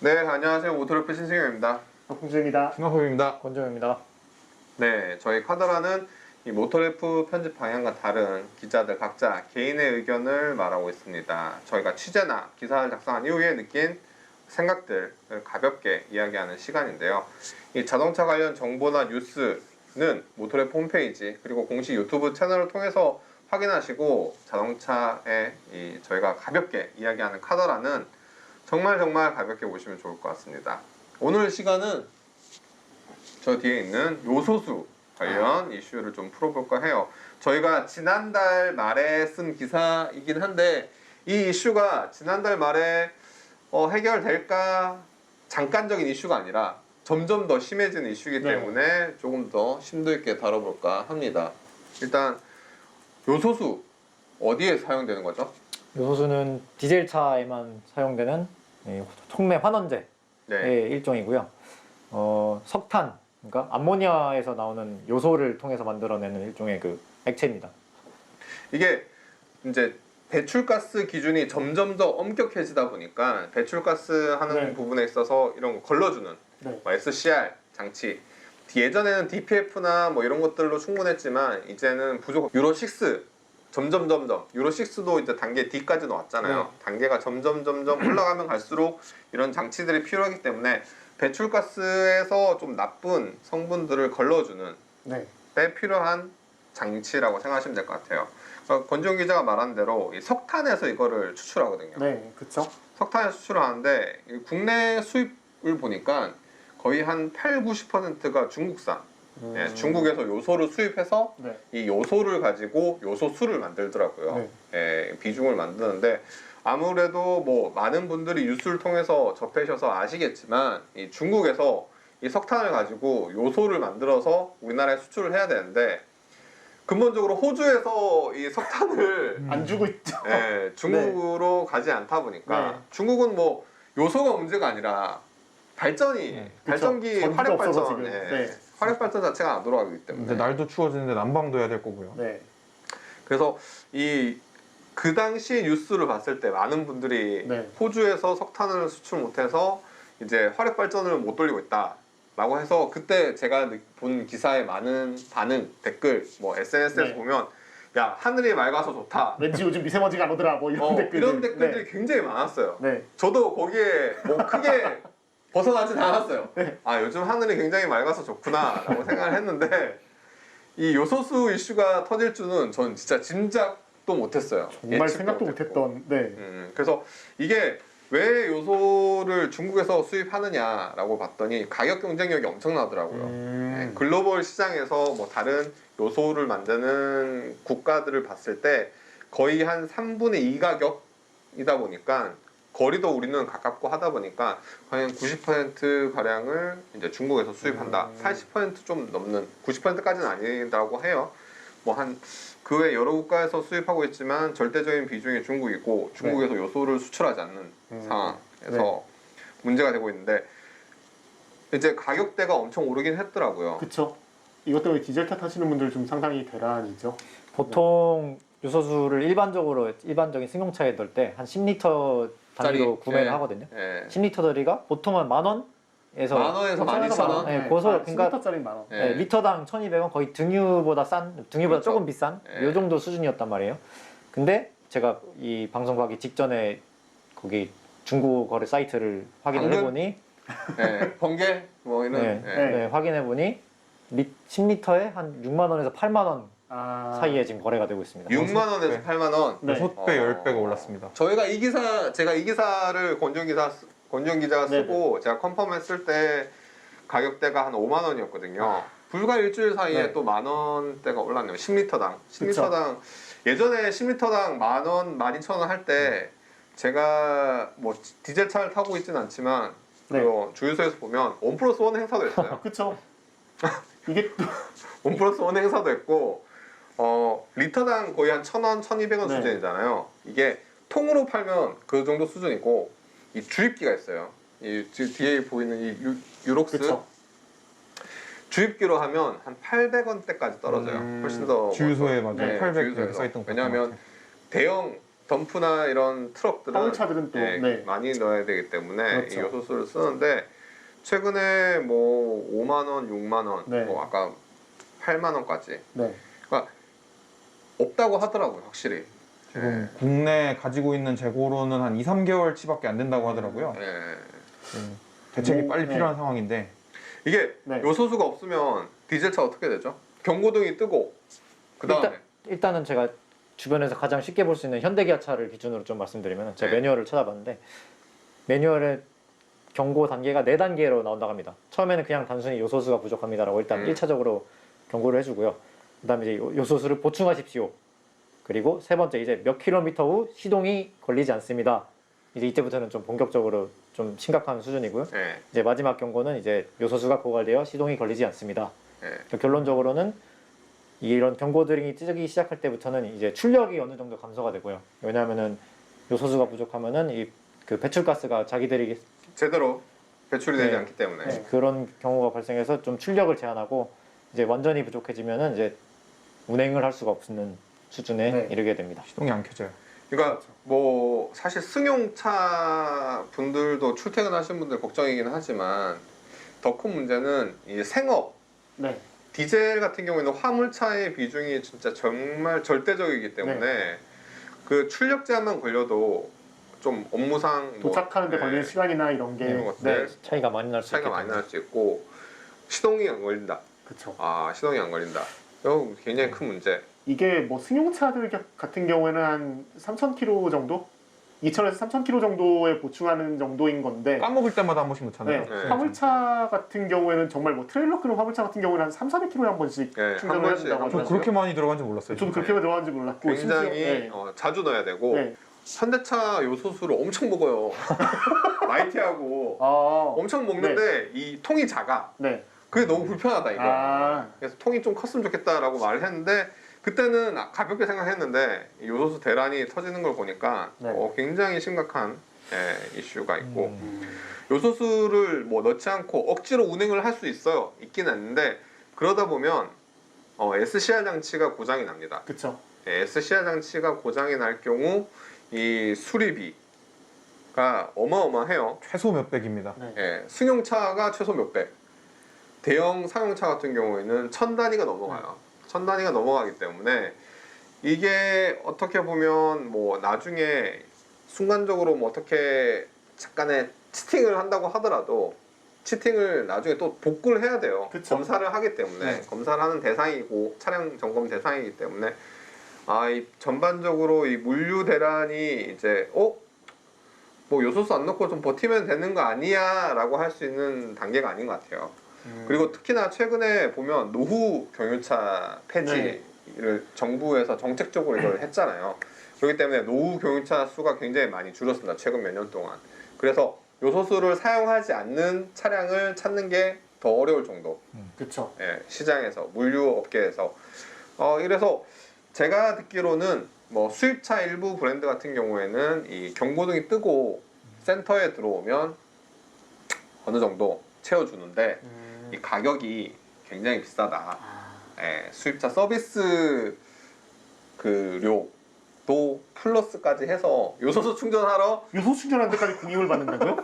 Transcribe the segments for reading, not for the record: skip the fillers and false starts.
네, 안녕하세요. 오토레프 신승엽입니다. 홍주입니다. 신화섭입니다. 권정입니다. 네, 저희 카더라는 이 모토레프 편집 방향과 다른 기자들 각자 개인의 의견을 말하고 있습니다. 저희가 취재나 기사를 작성한 이후에 느낀 생각들을 가볍게 이야기하는 시간인데요. 이 자동차 관련 정보나 뉴스는 모토레프 홈페이지 그리고 공식 유튜브 채널을 통해서 확인하시고 자동차에 저희가 가볍게 이야기하는 카더라는 정말 가볍게 보시면 좋을 것 같습니다. 오늘 시간은 저 뒤에 있는 요소수 관련 이슈를 좀 풀어볼까 해요. 저희가 지난달 말에 쓴 기사이긴 한데 이 이슈가 지난달 말에 해결될까 잠깐적인 이슈가 아니라 점점 더 심해지는 이슈이기 때문에 조금 더 심도 있게 다뤄볼까 합니다. 일단 요소수 어디에 사용되는 거죠? 요소수는 디젤차에만 사용되는 촉매 환원제의 일종이고요. 석탄, 그러니까 암모니아에서 나오는 요소를 통해서 만들어내는 일종의 그 액체입니다. 이게 이제 배출가스 기준이 점점 더 엄격해지다 보니까 배출가스 하는 부분에 있어서 이런 거 걸러주는 SCR 장치, 예전에는 DPF나 뭐 이런 것들로 충분했지만 이제는 부족. 유로6 점점 유로6도 이제 단계 D까지는 왔잖아요. 단계가 점점 올라가면 갈수록 이런 장치들이 필요하기 때문에 배출가스에서 좀 나쁜 성분들을 걸러주는 때 필요한 장치라고 생각하시면 될 것 같아요. 권지훈 기자가 말한 대로 이 석탄에서 이거를 추출하거든요. 네, 그렇죠. 석탄에서 추출하는데 국내 수입을 보니까 거의 한 80~90%가 중국산. 중국에서 요소를 수입해서 이 요소를 가지고 요소수를 만들더라고요. 비중을 만드는데 아무래도 뭐 많은 분들이 뉴스를 통해서 접하셔서 아시겠지만 이 중국에서 이 석탄을 가지고 요소를 만들어서 우리나라에 수출을 해야 되는데 근본적으로 호주에서 이 석탄을 안 주고 있죠. 중국으로 가지 않다 보니까 중국은 뭐 요소가 문제가 아니라 발전기 화력 발전, 화력 발전 자체가 안 돌아가기 때문에. 근데 날도 추워지는데 난방도 해야 될 거고요. 그래서 그 당시 뉴스를 봤을 때 많은 분들이 호주에서 석탄을 수출 못해서 이제 화력 발전을 못 돌리고 있다라고 해서 그때 제가 본 기사의 많은 반응, 댓글, 뭐 SNS에서 보면 야 하늘이 맑아서 좋다. 왠지 요즘 미세먼지가 안 오더라. 뭐 이런 댓글들이 굉장히 많았어요. 저도 거기에 뭐 크게 벗어나진 않았어요. 아 요즘 하늘이 굉장히 맑아서 좋구나 라고 생각을 했는데 이 요소수 이슈가 터질 줄은 전 진짜 짐작도 못했어요. 정말 생각도 못했던. 그래서 이게 왜 요소를 중국에서 수입하느냐라고 봤더니 가격 경쟁력이 엄청나더라고요. 글로벌 시장에서 뭐 다른 요소를 만드는 국가들을 봤을 때 거의 한 3분의 2 가격이다 보니까 거리도 우리는 가깝고 하다 보니까 한 90% 가량을 이제 중국에서 수입한다. 80% 좀 넘는 90%까지는 아니라고 해요. 뭐 한 그 외 여러 국가에서 수입하고 있지만 절대적인 비중이 중국이고 중국에서 요소를 수출하지 않는 상황에서 문제가 되고 있는데 이제 가격대가 엄청 오르긴 했더라고요. 그렇죠. 이것 때문에 디젤차 타시는 분들 좀 상당히 대란이죠. 보통 요소수를 일반적인 승용차에 넣을 때 한 10리터 단위로 구매를 하거든요. 10리터짜리가 보통은 10,000원에서 12,000원? 고소, 그러니까 10리터짜리 10,000원. 리터당 1,200원, 거의 등유보다 그렇죠. 조금 비싼 요 정도 수준이었단 말이에요. 근데 제가 이 방송 가기 직전에 거기 중고거래 사이트를 확인을 해보니 번개? 뭐 이런 확인해보니 10리터에 한 6만원에서 8만원 사이에 지금 거래가 되고 있습니다. 6만원에서 8만원? 6배, 10배가 올랐습니다. 저희가 제가 이 기사를 권지훈 기자가 쓰고 제가 컨펌했을 때 가격대가 한 5만원이었거든요. 불과 일주일 사이에 또 만원대가 올랐네요. 10리터당. 10리터당 예전에 10리터당 만원, 12,000원 할 때 제가 뭐 디젤차를 타고 있진 않지만 주유소에서 보면 1+1 행사도 했어요. 그렇죠. 이게 또 1+1 행사도 했고 리터당 거의 한 1,000원, 1,200원 수준이잖아요. 이게 통으로 팔면 그 정도 수준이고 이 주입기가 있어요. 이 뒤에 보이는 이 유록스 주입기로 하면 한 800원대까지 떨어져요. 훨씬 더 주유소에 맞아요. 800 주유소에서. 써있던 거. 왜냐하면 대형 덤프나 이런 트럭들은 화물차들은 또 예, 네. 많이 넣어야 되기 때문에 그렇죠. 이 요소수를 쓰는데 최근에 뭐 5만 원, 6만 원, 네. 뭐 아까 8만 원까지 네. 없다고 하더라고요, 확실히. 지금 국내 가지고 있는 재고로는 한 2, 3개월치밖에 안 된다고 하더라고요. 예. 대책이 뭐, 빨리 네. 필요한 상황인데 이게 네. 요소수가 없으면 디젤차 어떻게 되죠? 경고등이 뜨고 그 다음에 일단은 제가 주변에서 가장 쉽게 볼 수 있는 현대기아차를 기준으로 좀 말씀드리면 제가 네. 매뉴얼을 찾아봤는데 매뉴얼의 경고 단계가 4단계로 나온다고 합니다. 처음에는 그냥 단순히 요소수가 부족합니다라고 일단 1차적으로 경고를 해주고요. 그 다음에 이제 요소수를 보충하십시오. 그리고 세 번째 이제 몇 킬로미터 후 시동이 걸리지 않습니다. 이제 이때부터는 좀 본격적으로 좀 심각한 수준이고요. 예. 이제 마지막 경고는 이제 요소수가 고갈되어 시동이 걸리지 않습니다. 예. 결론적으로는 이런 경고등이 뜨기 시작할 때부터는 이제 출력이 어느 정도 감소가 되고요. 왜냐하면은 요소수가 부족하면은 이 그 배출가스가 자기들이 제대로 배출이 되지 네. 않기 때문에 네. 그런 경우가 발생해서 좀 출력을 제한하고 이제 완전히 부족해지면은 이제 운행을 할 수가 없는 수준에 네. 이르게 됩니다. 시동이 안 켜져요. 그러니까 뭐 사실 승용차 분들도 출퇴근하시는 분들 걱정이긴 하지만 더 큰 문제는 이 생업 네. 디젤 같은 경우에는 화물차의 비중이 진짜 정말 절대적이기 때문에 그 출력 제한만 걸려도 좀 업무상 뭐, 도착하는데 걸리는 시간이나 이런 게 이런 것들 차이가 많이 날 수 있기 차이가 많이 때문에 날 수 있고 시동이 안 걸린다. 그렇죠. 아 시동이 안 걸린다. 이거 굉장히 큰 문제. 이게 뭐 승용차들 같은 경우에는 한 3,000km 정도? 2,000에서 3,000km 정도에 보충하는 정도인 건데 까먹을 때마다 한 번씩 넣잖아요. 네. 네. 화물차 같은 경우에는 정말 뭐 트레일러 끄는 화물차 같은 경우는 한 3,400km에 한 번씩 네, 한 충전을 번씩, 해준다고 한 저 번씩. 하더라고요. 그렇게 많이 들어간지 몰랐어요. 저도 진짜. 그렇게 들어가는지 몰랐고 굉장히 심지어, 자주 넣어야 되고 네. 현대차 요소수를 엄청 먹어요. 마이티하고 아, 엄청 먹는데 이 통이 작아. 네. 그게 너무 불편하다 이거. 아, 그래서 통이 좀 컸으면 좋겠다라고 말을 했는데 그때는 가볍게 생각했는데 이 요소수 대란이 터지는 걸 보니까 네. 굉장히 심각한 이슈가 있고 음. 요소수를 뭐 넣지 않고 억지로 운행을 할 수 있어요. 있긴 했는데 그러다 보면 SCR 장치가 고장이 납니다. 그쵸. SCR 장치가 고장이 날 경우 이 수리비가 어마어마해요. 최소 몇백입니다. 네. 승용차가 최소 몇백, 대형 상용차 같은 경우에는 1,000단위가 넘어가요. 1,000단위가 넘어가기 때문에 이게 어떻게 보면 뭐 나중에 순간적으로 뭐 어떻게 잠깐의 치팅을 한다고 하더라도 치팅을 나중에 또 복구를 해야 돼요. 그쵸. 검사를 하기 때문에 네. 검사를 하는 대상이고 차량 점검 대상이기 때문에 이 전반적으로 이 물류 대란이 이제 뭐 요소수 안 넣고 좀 버티면 되는 거 아니야 라고 할 수 있는 단계가 아닌 것 같아요. 그리고 특히나 최근에 보면 노후 경유차 폐지를 정부에서 정책적으로 이걸 했잖아요. 그렇기 때문에 노후 경유차 수가 굉장히 많이 줄었습니다. 최근 몇 년 동안. 그래서 요소수를 사용하지 않는 차량을 찾는 게 더 어려울 정도. 그쵸. 시장에서 물류 업계에서 이래서 제가 듣기로는 뭐 수입차 일부 브랜드 같은 경우에는 이 경고등이 뜨고 센터에 들어오면 어느 정도 채워주는데 이 가격이 굉장히 비싸다. 수입차 서비스 료도 플러스까지 해서 요소수 충전하러 요소 충전하는 데까지 공임을 받는다고요?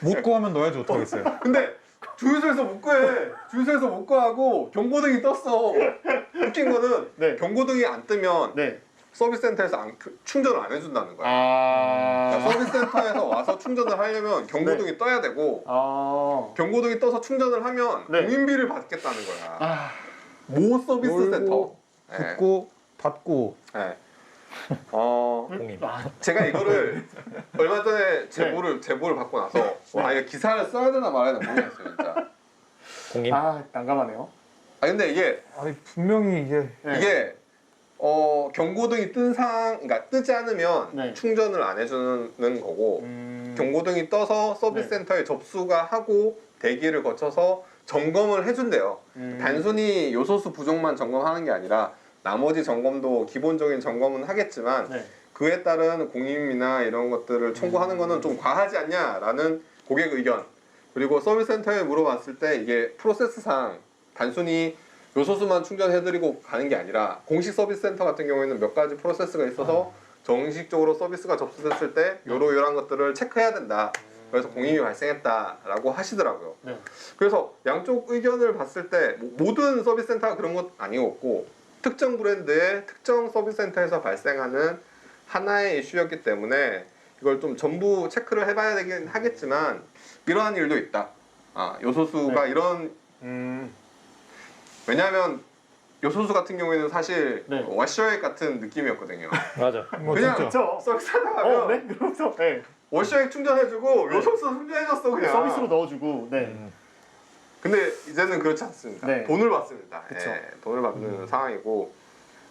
못 구하면 넣어야지 어떡하겠어요. 근데 주유소에서 못 구해. 주유소에서 못 구하고 경고등이 떴어. 웃긴 거는 네. 경고등이 안 뜨면 네. 서비스 센터에서 충전을 안 해준다는 거야. 그러니까 서비스 센터에서 와서 충전을 하려면 경고등이 떠야 되고 경고등이 떠서 충전을 하면 네. 공인비를 받겠다는 거야. 모 서비스 놀고, 센터. 붙고 받고 네. 공임. 제가 이거를 얼마 전에 제보를 받고 나서 와 이거 기사를 써야 되나 말아야 되나 모르겠어요 진짜. 공임. 난감하네요. 근데 이게 아니 분명히 이게 네. 이게 경고등이 그러니까 뜨지 않으면 네. 충전을 안 해주는 거고 경고등이 떠서 서비스 네. 센터에 접수가 하고 대기를 거쳐서 점검을 해준대요. 단순히 요소수 부족만 점검하는 게 아니라 나머지 점검도 기본적인 점검은 하겠지만 네. 그에 따른 공임이나 이런 것들을 청구하는 거는 좀 과하지 않냐라는 고객 의견. 그리고 서비스 센터에 물어봤을 때 이게 프로세스상 단순히 요소수만 충전해드리고 가는 게 아니라 공식 서비스 센터 같은 경우에는 몇 가지 프로세스가 있어서 정식적으로 서비스가 접수됐을 때 요런 것들을 체크해야 된다. 그래서 공임이 발생했다라고 하시더라고요. 네. 그래서 양쪽 의견을 봤을 때 모든 서비스 센터가 그런 것 아니었고 특정 브랜드의 특정 서비스 센터에서 발생하는 하나의 이슈였기 때문에 이걸 좀 전부 체크를 해봐야 되긴 하겠지만 이러한 일도 있다. 요소수가 네. 이런 왜냐하면 요소수 같은 경우에는 사실 네. 워셔액 같은 느낌이었거든요. 맞아. 뭐 그냥 진짜 그렇죠. 서비스 하다 가면 네, 그렇죠. 네. 워셔액 충전해주고 네. 요소수 충전해줬어 그냥. 서비스로 넣어주고, 네. 근데 이제는 그렇지 않습니다. 네. 돈을 받습니다. 그쵸. 예, 돈을 받는 상황이고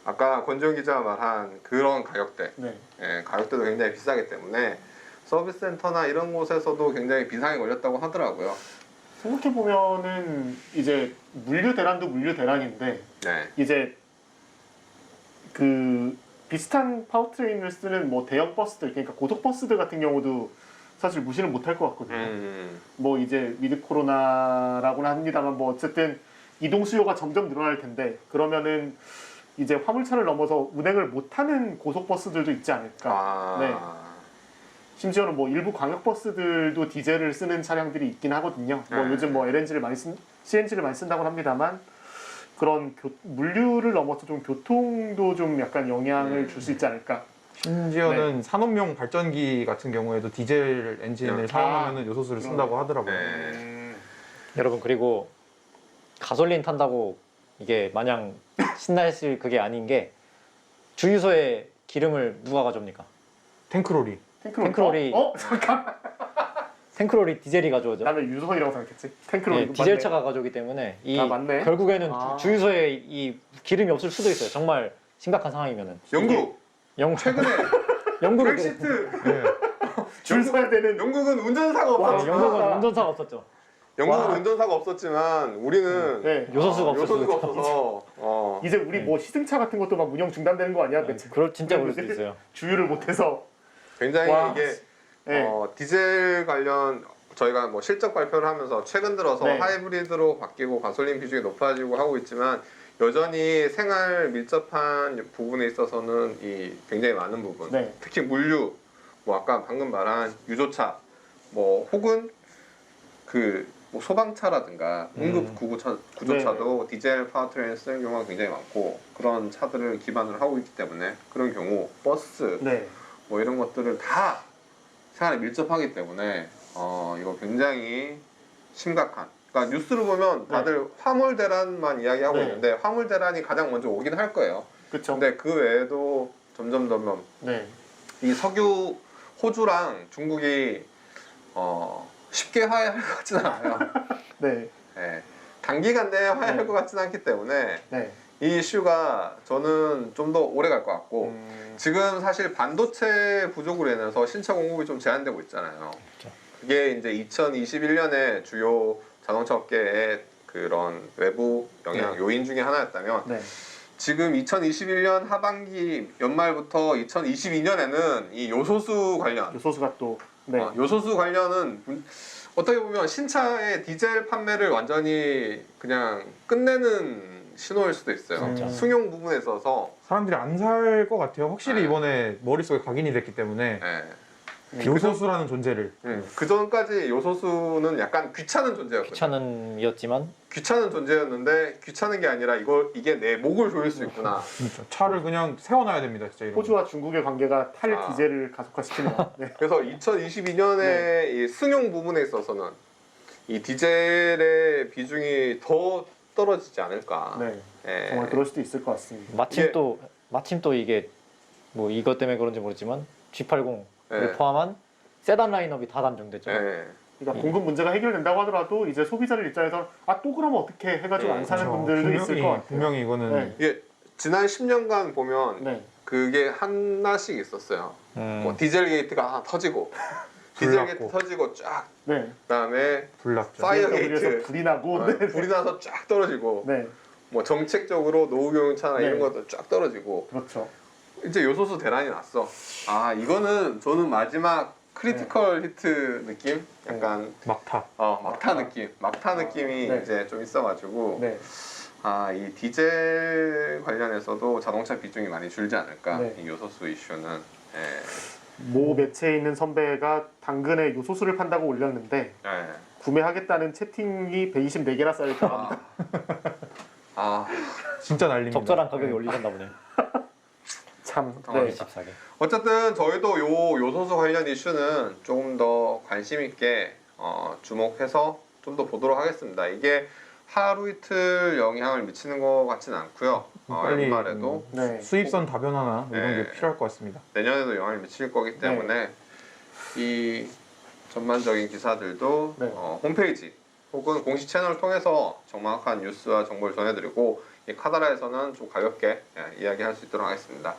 아까 권지영 기자가 말한 그런 가격대, 네. 가격대도 굉장히 비싸기 때문에 서비스 센터나 이런 곳에서도 굉장히 비상이 걸렸다고 하더라고요. 생각해 보면은 이제 물류 대란도 물류 대란인데 네. 이제 그 비슷한 파워트레인을 쓰는 뭐 대형 버스들, 그러니까 고속 버스들 같은 경우도 사실 무시는 못할 것 같거든요. 뭐 이제 위드 코로나라고는 합니다만 뭐 어쨌든 이동 수요가 점점 늘어날 텐데 그러면은 이제 화물차를 넘어서 운행을 못하는 고속 버스들도 있지 않을까. 네. 심지어는 뭐 일부 광역 버스들도 디젤을 쓰는 차량들이 있긴 하거든요. 뭐 요즘 뭐 CNG를 많이 쓴다고 합니다만 그런 물류를 넘어서 좀 교통도 좀 약간 영향을 줄 수 있지 않을까. 심지어는 산업용 발전기 같은 경우에도 디젤 엔진을 사용하면 요소수를 쓴다고 하더라고요. 여러분 그리고 가솔린 탄다고 이게 마냥 신나실 그게 아닌 게 주유소에 기름을 누가 가져옵니까? 탱크로리. 탱크로리. 잠깐. 탱크로리 디젤이 가져오죠. 나는 유소이라고 생각했지. 탱크로리. 예, 디젤차가 가져오기 때문에 이 맞네. 결국에는 주유소에 이 기름이 없을 수도 있어요. 정말 심각한 상황이면은. 영국 최근에 영국은 브렉시트 네. 줄 서야 되는. 영국은 운전사가 와, 없었지만 영국은 운전사가 없었죠. 영국은 운전사가 없었지만 우리는 네. 요소수가 요소수가 없었어요. 없어서 이제 우리 뭐 시승차 같은 것도 막 운영 중단되는 거 아니야? 그럴 진짜 그럴 수도 있어요. 주유를 못해서. 굉장히 와. 이게 네. 디젤 관련 저희가 뭐 실적 발표를 하면서 최근 들어서 네. 하이브리드로 바뀌고 가솔린 비중이 높아지고 하고 있지만 여전히 생활 밀접한 부분에 있어서는 이 굉장히 많은 부분, 네. 특히 물류, 뭐 아까 방금 말한 유조차, 뭐 혹은 뭐 소방차라든가 응급 구조차도 디젤 파워트레인 쓰는 경우가 굉장히 많고 그런 차들을 기반으로 하고 있기 때문에 그런 경우 버스 네. 뭐 이런 것들을 다 생활에 밀접하기 때문에 이거 굉장히 심각한. 그러니까 뉴스를 보면 다들 화물 대란만 이야기하고 네. 있는데 화물 대란이 가장 먼저 오긴 할 거예요. 그렇죠. 근데 그 외에도 점점 네. 이 석유 호주랑 중국이 쉽게 화해할 것 같지는 않아요. 네. 네. 단기간 내에 화해할 것 같지는 않기 때문에 네. 이 이슈가 저는 좀 더 오래 갈 것 같고 지금 사실 반도체 부족으로 인해서 신차 공급이 좀 제한되고 있잖아요. 그렇죠. 그게 이제 2021년에 주요 자동차 업계의 그런 외부 영향 요인 중에 하나였다면 네. 지금 2021년 하반기 연말부터 2022년에는 이 요소수 관련 요소수가 또 네. 요소수 관련은 어떻게 보면 신차의 디젤 판매를 완전히 그냥 끝내는 신호일 수도 있어요. 진짜. 승용 부분에 있어서 사람들이 안 살 것 같아요. 확실히 네. 이번에 머릿속에 각인이 됐기 때문에 요소수라는 존재를. 그 전까지 요소수는 약간 귀찮은 존재였거든요. 귀찮은이었지만 귀찮은 존재였는데 귀찮은 게 아니라 이게 내 목을 조일 수 있구나. 진짜 차를 그냥 세워놔야 됩니다. 진짜 이런. 호주와 중국의 관계가 탈디젤을 가속화시키네요. 네. 그래서 2022년에 이 승용 부분에 있어서는 이 디젤의 비중이 더 떨어지지 않을까. 네. 예. 정말 그럴 수도 있을 것 같습니다. 마침 또 이게 뭐 이것 때문에 그런지 모르지만 G80을 네. 포함한 세단 라인업이 다 단종됐죠. 예. 그러니까 공급 문제가 해결된다고 하더라도 이제 소비자들 입장에서 또 그러면 어떻게 해가지고 안 사는 그렇죠. 분들도 있을 것 같아요. 분명히 이거는 네. 이게 지난 10년간 보면 네. 그게 하나씩 있었어요. 뭐 디젤 게이트가 하나 터지고 디젤 게이트 불났고. 터지고 쫙 네. 그다음에 불났죠. 파이어 BMW에서 게이트 불이 나고 네. 불이 나서 쫙 떨어지고 네. 뭐 정책적으로 노후교육차나 네. 이런 것도 쫙 떨어지고 그렇죠. 이제 요소수 대란이 났어. 이거는 저는 마지막 크리티컬 히트 느낌? 약간 막타. 막타 느낌. 막타 느낌이 네. 이제 좀 있어가지고 네. 이 디젤 관련해서도 자동차 비중이 많이 줄지 않을까 네. 이 요소수 이슈는. 모 매체에 있는 선배가 당근에 요소수를 판다고 올렸는데 예. 구매하겠다는 채팅이 124개나 쌓여있다고 합니다. 아, 진짜 난립니다. 적절한 가격에 올리셨나 보네요. 참. 네. 네. 24개. 어쨌든 저희도 요소수 관련 이슈는 조금 더 관심 있게 주목해서 좀 더 보도록 하겠습니다. 이게 하루 이틀 영향을 미치는 것 같지는 않고요. 빨리 연말에도 네. 수입선 다변화나 이런 네. 게 필요할 것 같습니다. 내년에도 영향을 미칠 거기 때문에 이 전반적인 기사들도 네. 홈페이지 혹은 공식 채널을 통해서 정확한 뉴스와 정보를 전해드리고 이 카다라에서는 좀 가볍게 이야기할 수 있도록 하겠습니다.